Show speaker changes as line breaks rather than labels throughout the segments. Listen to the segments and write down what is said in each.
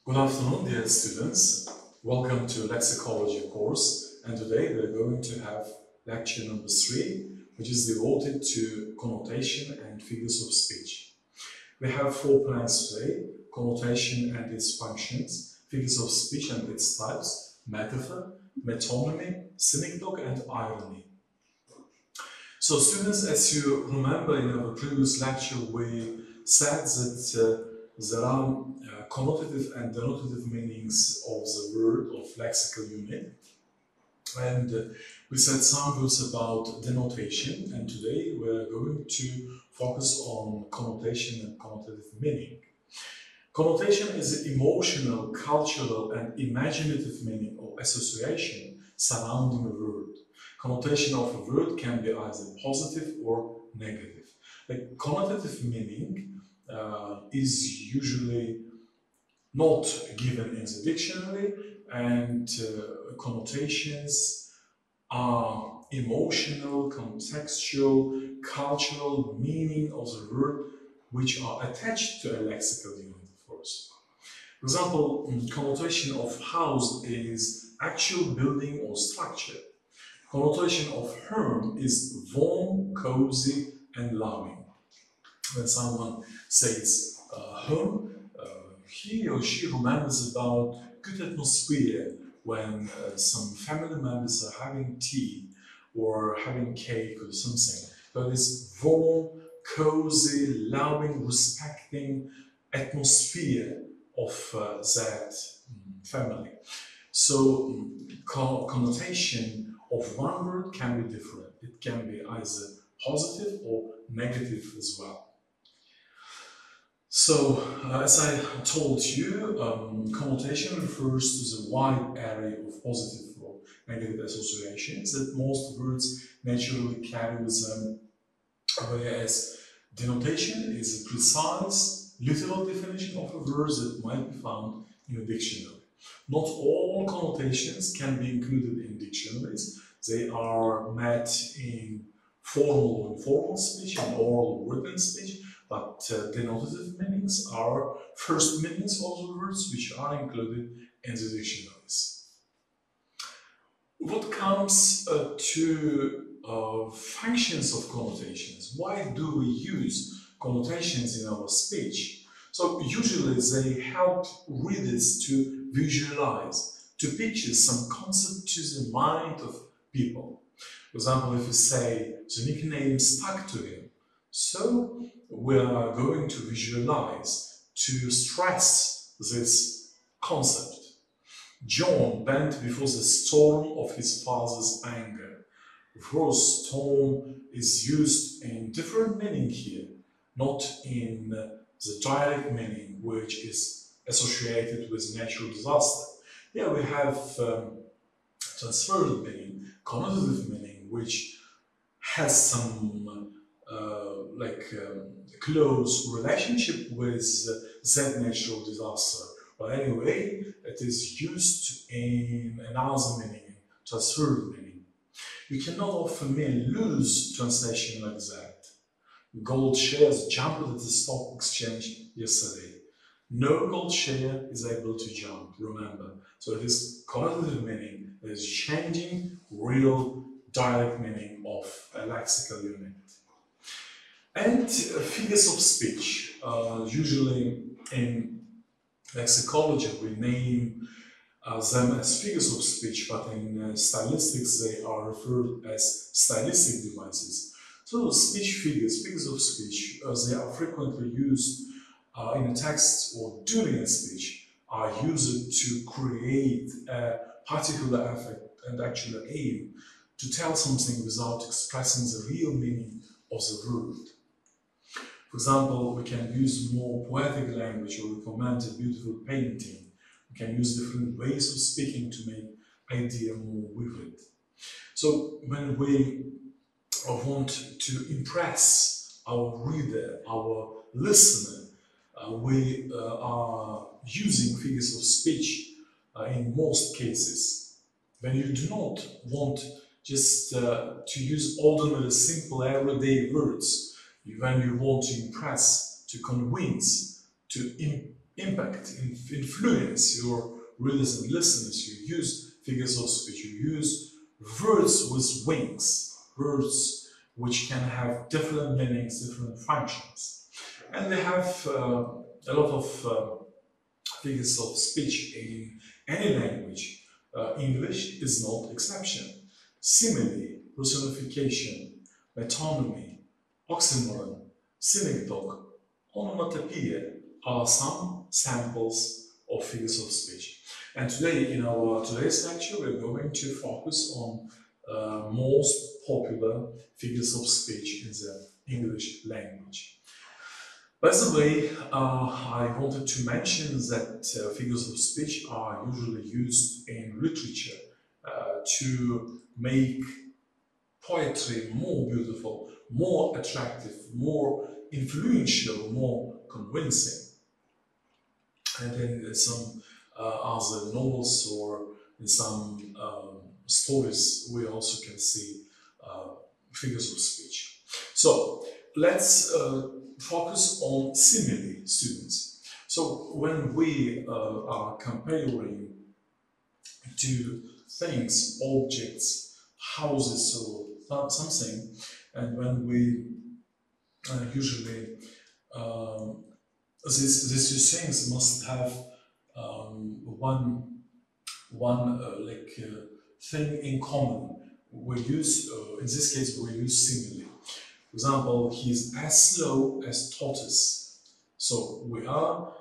Good afternoon, dear students. Welcome to Lexicology course, and today we're going to have lecture number 3, which is devoted to connotation and figures of speech. We have 4 plans today: connotation and its functions, figures of speech and its types, metaphor, metonymy, synecdoche, and irony. So students, as you remember in our previous lecture, we said that there are connotative and denotative meanings of the word of lexical unit. And we said some words about denotation, and today we're going to focus on connotation and connotative meaning. Connotation is the emotional, cultural, and imaginative meaning or association surrounding a word. Connotation of a word can be either positive or negative. The connotative meaning is usually not given in the dictionary, and connotations are emotional, contextual, cultural meaning of the word which are attached to a lexical unit, of course. For example, connotation of house is actual building or structure. Connotation of home is warm, cozy, and loving. When someone says home, he or she remembers about good atmosphere when some family members are having tea or having cake or something. So this warm, cozy, loving, respecting atmosphere of that family. So connotation of one word can be different. It can be either positive or negative as well. So, as I told you, connotation refers to the wide array of positive or negative associations that most words naturally carry with them, whereas denotation is a precise, literal definition of a word that might be found in a dictionary. Not all connotations can be included in dictionaries. They are met in formal or informal speech and oral or written speech. But denotative meanings are first meanings of the words which are included in the dictionaries. What comes to functions of connotations? Why do we use connotations in our speech? So usually they help readers to visualize, to picture some concept to the mind of people. For example, if you say the nickname stuck to him, so we are going to visualize, to stress this concept. John bent before the storm of his father's anger. Of course, storm is used in different meaning here, not in the direct meaning which is associated with natural disaster. Here we have transferred meaning, connotative meaning, which has some close relationship with that natural disaster. But anyway, it is used in another meaning, transferred meaning. You cannot often lose translation like that. Gold shares jumped at the stock exchange yesterday. No gold share is able to jump, remember. So it is connotative meaning that is changing real direct meaning of a lexical unit. And figures of speech. Usually in lexicology we name them as figures of speech, but in stylistics they are referred as stylistic devices. So speech figures, figures of speech, they are frequently used in a text or during a speech, are used to create a particular effect and actually aim to tell something without expressing the real meaning of the word. For example, we can use more poetic language or recommend a beautiful painting. We can use different ways of speaking to make idea more vivid. So when we want to impress our reader, our listener, we are using figures of speech in most cases. When you do not want just to use ordinary, simple, everyday words, when you want to impress, to convince, to impact, influence your readers and listeners. You use figures of speech, you use words with wings, words which can have different meanings, different functions. And they have a lot of figures of speech in any language. English is not exception. Simile, personification, metonymy, oxymoron, synecdoche, onomatopoeia are some samples of figures of speech. And today, in our today's lecture, we're going to focus on most popular figures of speech in the English language. By the way, I wanted to mention that figures of speech are usually used in literature to make poetry more beautiful, more attractive, more influential, more convincing. And in some other novels or in some stories, we also can see figures of speech. So let's focus on simile, students. So when we are comparing two things, objects, houses, or something, and when we usually these two things must have one thing in common. We use in this case we use simile. For example, he is as slow as tortoise. So we are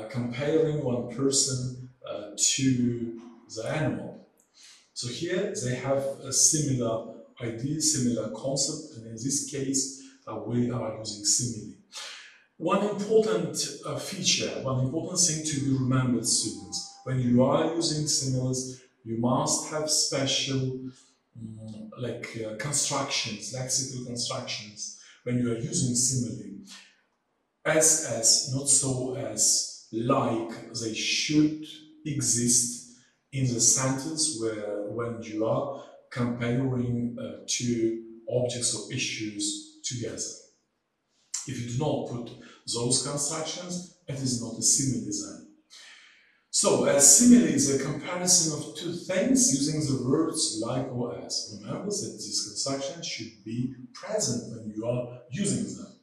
comparing one person to the animal. So here they have a similar idea, similar concept, and in this case we are using simile. One important feature, one important thing to be remembered, students, when you are using similes, you must have special constructions, lexical constructions, when you are using simile. As, not so as, like, they should exist in the sentence when you are comparing two objects or issues together. If you do not put those constructions, it is not a simile then. So, a simile is a comparison of two things using the words like or as. Remember that these constructions should be present when you are using them.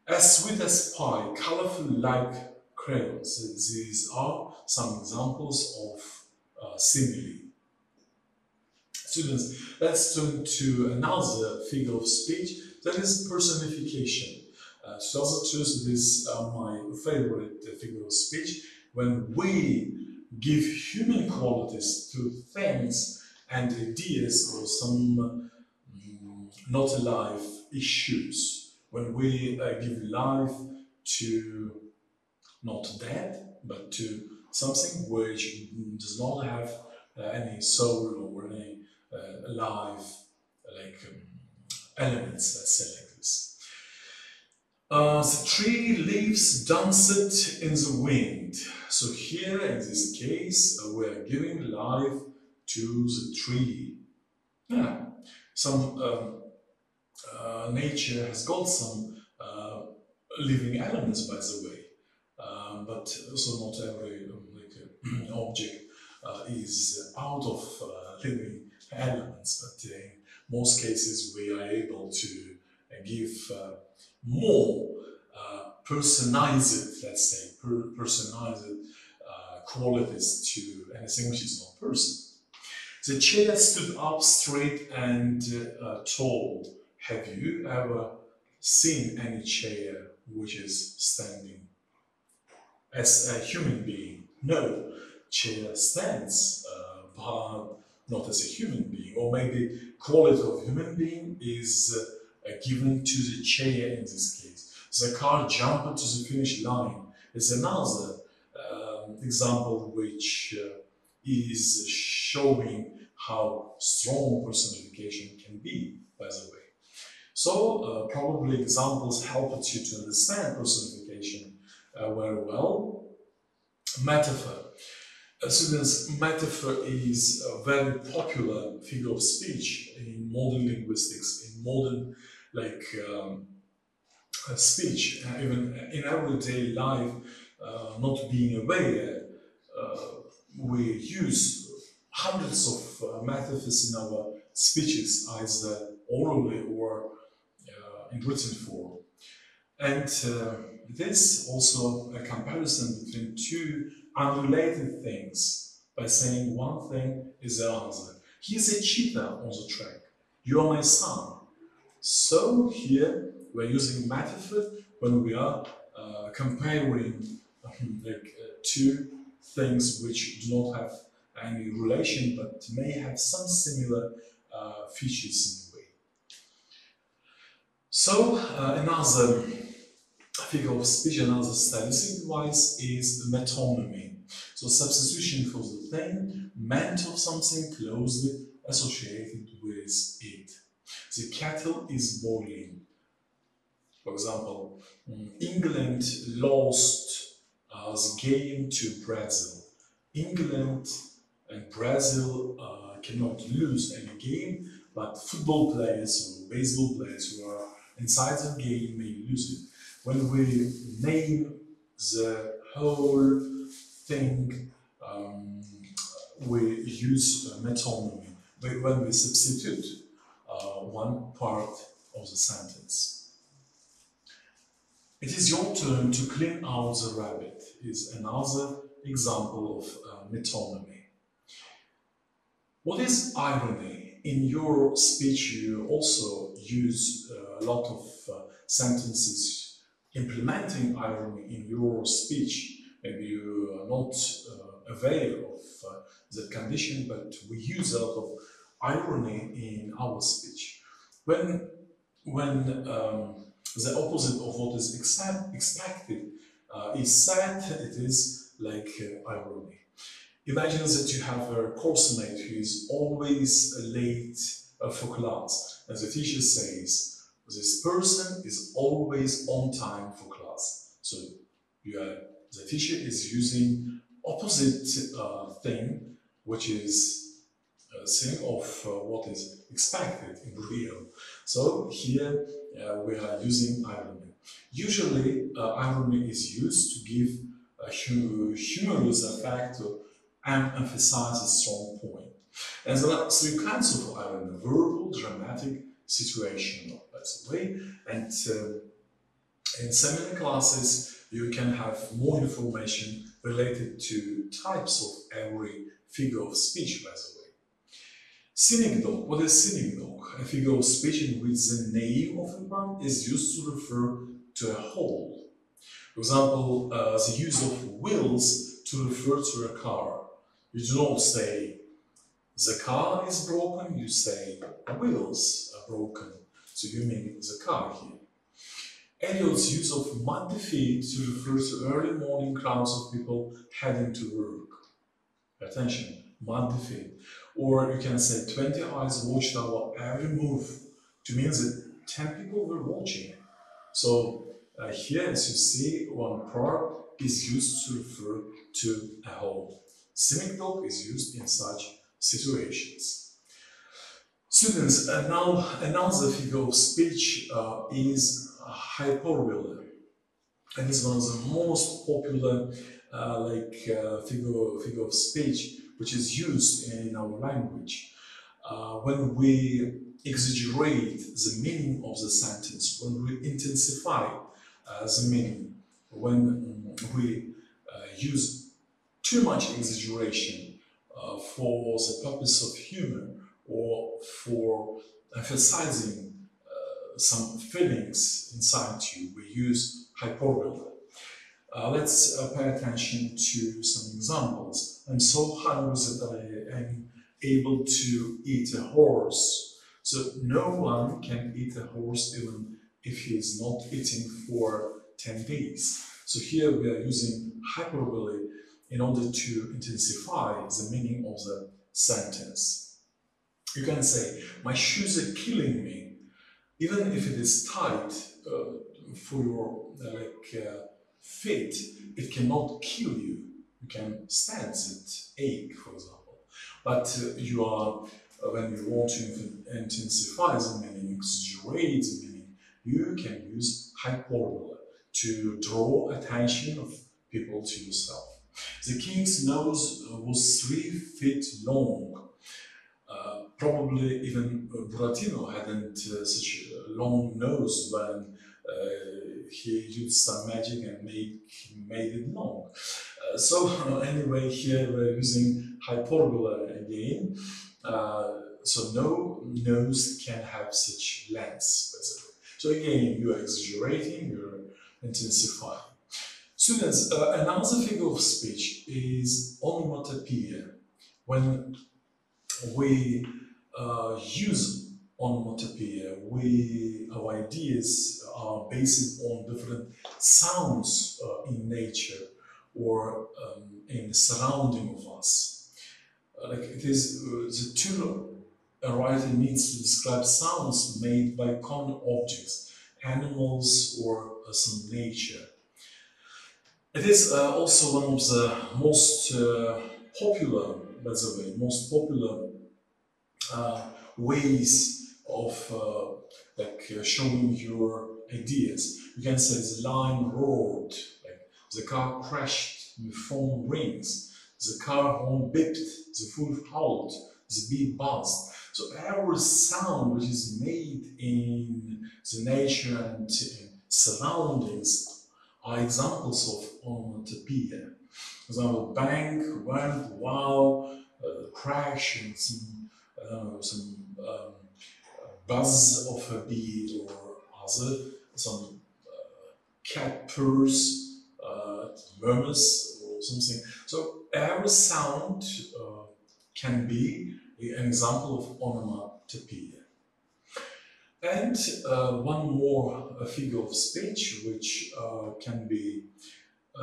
As sweet as pie, colorful like crayons. These are some examples of simile. Students, let's turn to another figure of speech, that is personification. To tell the truth, this is my favorite figure of speech. When we give human qualities to things and ideas or some not alive issues, when we give life to not dead, but to something which does not have any soul or any alive elements, let's say like this. The tree leaves danced in the wind. So here, in this case, we are giving life to the tree. Yeah, some nature has got some living elements, by the way, but also not every object is out of living elements. But in most cases, we are able to give more personalized, let's say, personalized qualities to anything which is not person. The chair stood up straight and tall. Have you ever seen any chair which is standing as a human being? No, chair stands, but not as a human being. Or maybe quality of human being is given to the chair in this case. The car jumped to the finish line is another example which is showing how strong personification can be, by the way. So probably examples helped you to understand personification very well. Metaphor. Students, metaphor is a very popular figure of speech in modern linguistics, in modern speech, even in everyday life. not being aware, we use hundreds of metaphors in our speeches, either orally or in written form. And this also a comparison between two unrelated things by saying one thing is the other. He's a cheetah on the track. You are my son. So here we're using metaphor when we are comparing two things which do not have any relation but may have some similar features in a way. So another figure of speech, another stylistic device is metonymy. So substitution for the thing meant of something closely associated with it. The kettle is boiling. For example, England lost the game to Brazil. England and Brazil cannot lose any game, but football players or baseball players who are inside the game may lose it. When we name the whole thing, we use metonymy. When we substitute one part of the sentence. It is your turn to clean out the rabbit is another example of metonymy. What is irony? In your speech you also use a lot of sentences implementing irony in your speech. Maybe you are not aware of that condition, but we use a lot of irony in our speech. When the opposite of what is expected is said, it is like irony. Imagine that you have a course mate who is always late for class, and the teacher says, this person is always on time for class. So the teacher is using opposite thing, which is thing of what is expected in real. So here we are using irony. Usually irony is used to give a humorous effect and emphasize a strong point. And there are three kinds of irony: verbal, dramatic, situational, by the way. And in seminar classes you can have more information related to types of every figure of speech, by the way. Synecdoche. What is synecdoche? A figure of speech in which the name of a part is used to refer to a whole. For example, the use of wheels to refer to a car. You do not say the car is broken, you say wheels are broken. So you mean the car here. Eliot's use of muddy feet to refer to early morning crowds of people heading to work. Attention, muddy feet. Or you can say 20 eyes watched our every move, to mean that 10 people were watching. So here, as you see, one part is used to refer to a whole. Synecdoche is used in such situations. Students, now another figure of speech is hyperbole. And it's one of the most popular figure of speech which is used in our language. When we exaggerate the meaning of the sentence, when we intensify the meaning, when we use too much exaggeration for the purpose of humor or for emphasizing some feelings inside you, we use hyperbole. Let's pay attention to some examples. I'm so hungry that I am able to eat a horse. So no one can eat a horse even if he is not eating for 10 days. So here we are using hyperbole in order to intensify the meaning of the sentence. You can say, my shoes are killing me. Even if it is tight for your feet, it cannot kill you. You can stand it ache, for example. But when you want to intensify the meaning, exaggerate the meaning, you can use hyperbole to draw attention of people to yourself. The king's nose was 3 feet long. Probably even Buratino hadn't such a long nose when he used some magic and made it long. Anyway, here we're using hyperbola again. So no nose can have such lengths, basically. So again, you're exaggerating, you're intensifying. Students, another figure of speech is onomatopoeia. When we use onomatopoeia, our ideas are based on different sounds in nature or in the surrounding of us. Like it is the tool a writer needs to describe sounds made by common objects, animals, or some nature. It is also one of the most popular, by the way, most popular ways of showing your ideas. You can say the lion roared, like the car crashed, the phone rings, the car horn beeped, the wolf howled, the bee buzzed. So every sound which is made in the nature and surroundings are examples of onomatopoeia. For example, bang, wham, wow, crash, and some buzz of a bee or other, some cat purrs, murmurs or something. So every sound can be an example of onomatopoeia. And one more figure of speech which can be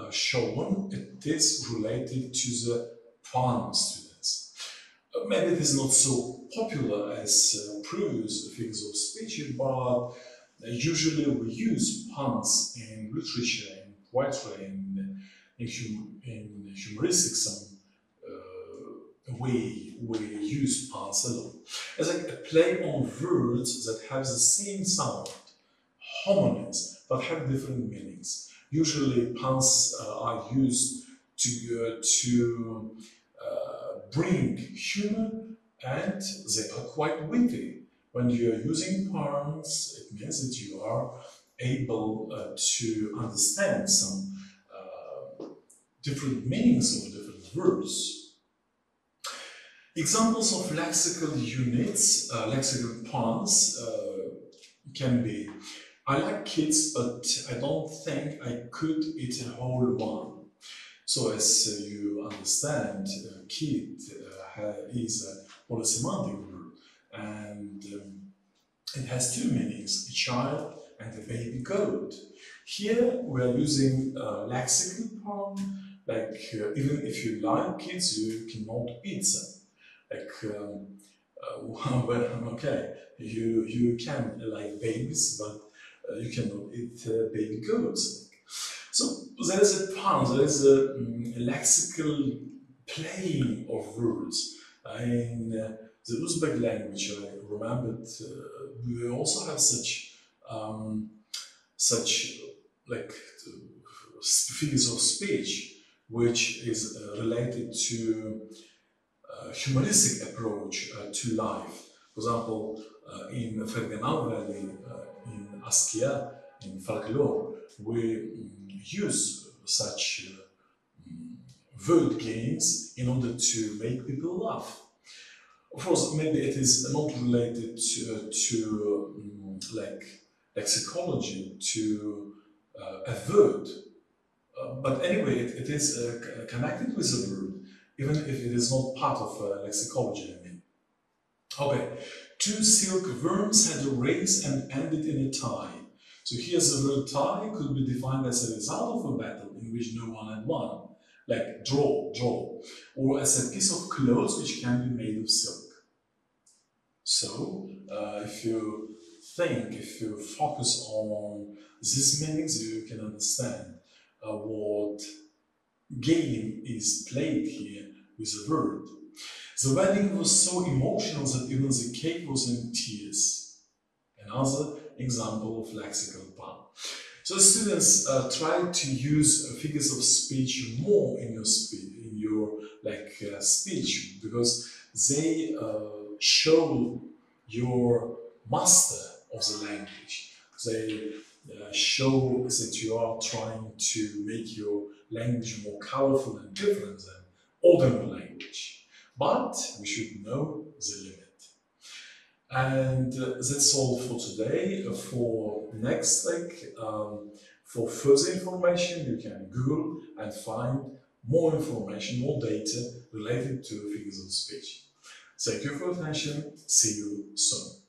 shown, it is related to the pun, students. Maybe it is not so popular as previous figures of speech, but usually we use puns in literature, in poetry, in humoristic some way we use puns a lot. As a play on words that have the same sound, homonyms, but have different meanings. Usually puns are used to bring humor, and they are quite witty. When you are using puns, it means that you are able to understand some different meanings of different words. Examples of lexical units, lexical puns can be: I like kids, but I don't think I could eat a whole one. So as you understand, kid is a polysemantic word, and it has two meanings, a child and a baby goat. Here we are using a lexical pun, like even if you like kids, you cannot eat them. Like, well, okay, you can like babies, but you cannot eat baby goats. So there is a pun, there is a lexical playing of words. In the Uzbek language, I remembered, we also have such like figures of speech, which is related to humoristic approach to life. For example, in Ferganal Valley, in Askia, in folklore, we use such word games in order to make people laugh. Of course, maybe it is not related to like lexicology, to a word, but anyway, it is connected with a word, even if it is not part of lexicology, I mean. Okay, two silkworms had a race and ended in a tie. So here's the word tie could be defined as a result of a battle in which no one had won, like draw, or as a piece of clothes which can be made of silk. So if you focus on these meanings, you can understand what game is played here with a word. The wedding was so emotional that even the cake was in tears. Another example of lexical pun. So students try to use figures of speech more in your speech, because they show your master of the language. They show that you are trying to make your language more colorful and different than ordinary language. But we should know the limit. And that's all for today. For next for further information, you can Google and find more information, more data related to figures of speech. Thank you for your attention. See you soon.